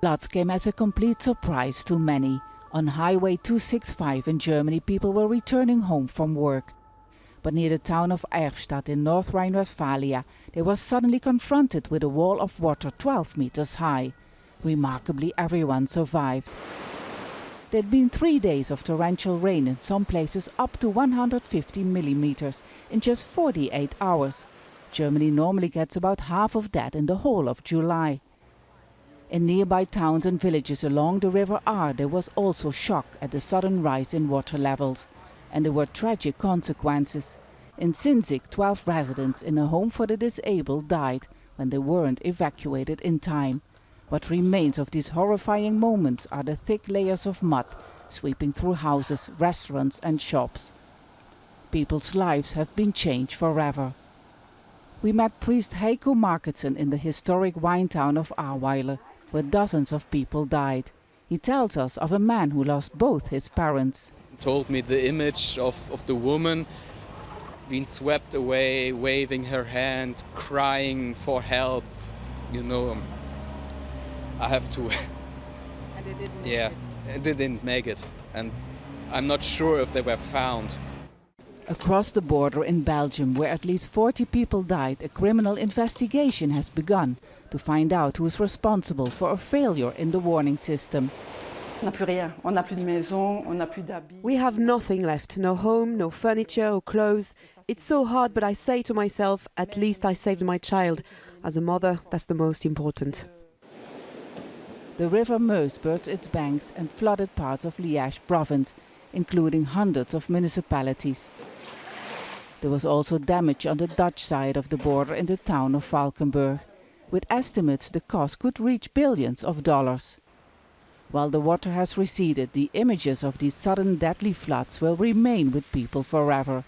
Floods came as a complete surprise to many. On Highway 265 in Germany, people were returning home from work. But near the town of Erfstadt in North Rhine-Westphalia, they were suddenly confronted with a wall of water 12 meters high. Remarkably, everyone survived. There had been 3 days of torrential rain, in some places up to 150 millimeters in just 48 hours. Germany normally gets about half of that in the whole of July. In nearby towns and villages along the River Aar, there was also shock at the sudden rise in water levels. And there were tragic consequences. In Sinzig, 12 residents in a home for the disabled died when they weren't evacuated in time. What remains of these horrifying moments are the thick layers of mud sweeping through houses, restaurants and shops. People's lives have been changed forever. We met priest HEIKO MARQUARDSEN in the historic wine town of Ahrweiler, where dozens of people died. He tells us of a man who lost both his parents. He told me the image of the woman being swept away, waving her hand, crying for help. You know, I have to... And they didn't make yeah, it. They didn't make it. And I'm not sure if they were found. Across the border in Belgium, where at least 40 people died, a criminal investigation has begun to find out who is responsible for a failure in the warning system. We have nothing left, no home, no furniture or clothes. It's so hard, but I say to myself, at least I saved my child. As a mother, that's the most important. The river Meuse burst its banks and flooded parts of Liège province, including hundreds of municipalities. There was also damage on the Dutch side of the border in the town of Valkenburg. With estimates, the cost could reach billions of dollars. While the water has receded, the images of these sudden deadly floods will remain with people forever.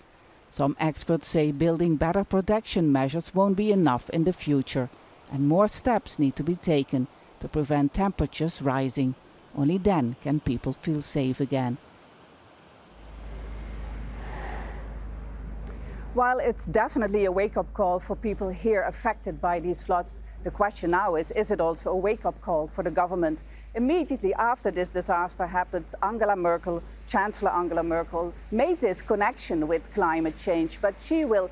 Some experts say building better protection measures won't be enough in the future, and more steps need to be taken to prevent temperatures rising. Only then can people feel safe again. While it's definitely a wake-up call for people here affected by these floods, the question now is it also a wake-up call for the government? Immediately after this disaster happened, Chancellor Angela Merkel, made this connection with climate change, but she will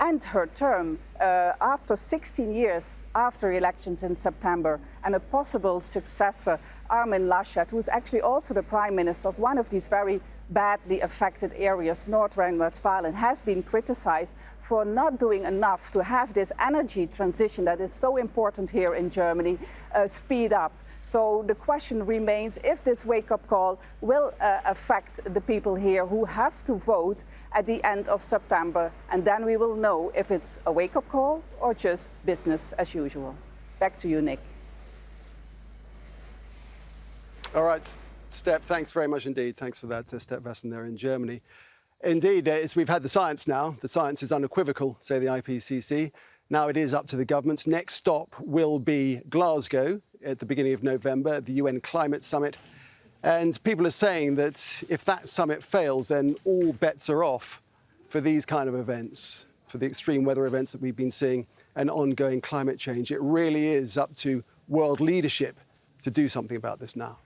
end her term after 16 years after elections in September, and a possible successor, Armin Laschet, who is actually also the Prime Minister of one of these very badly affected areas, North Rhine-Westphalia, has been criticized for not doing enough to have this energy transition that is so important here in Germany speed up. So the question remains if this wake-up call will affect the people here who have to vote at the end of September, and then we will know if it's a wake-up call or just business as usual. Back to you, Nick. All right, Step, thanks very much indeed. Thanks for that, Step Vaessen there in Germany. Indeed, we've had the science now. The science is unequivocal, say the IPCC. Now it is up to the governments. Next stop will be Glasgow at the beginning of November at the UN Climate Summit. And people are saying that if that summit fails, then all bets are off for these kind of events, for the extreme weather events that we've been seeing and ongoing climate change. It really is up to world leadership to do something about this now.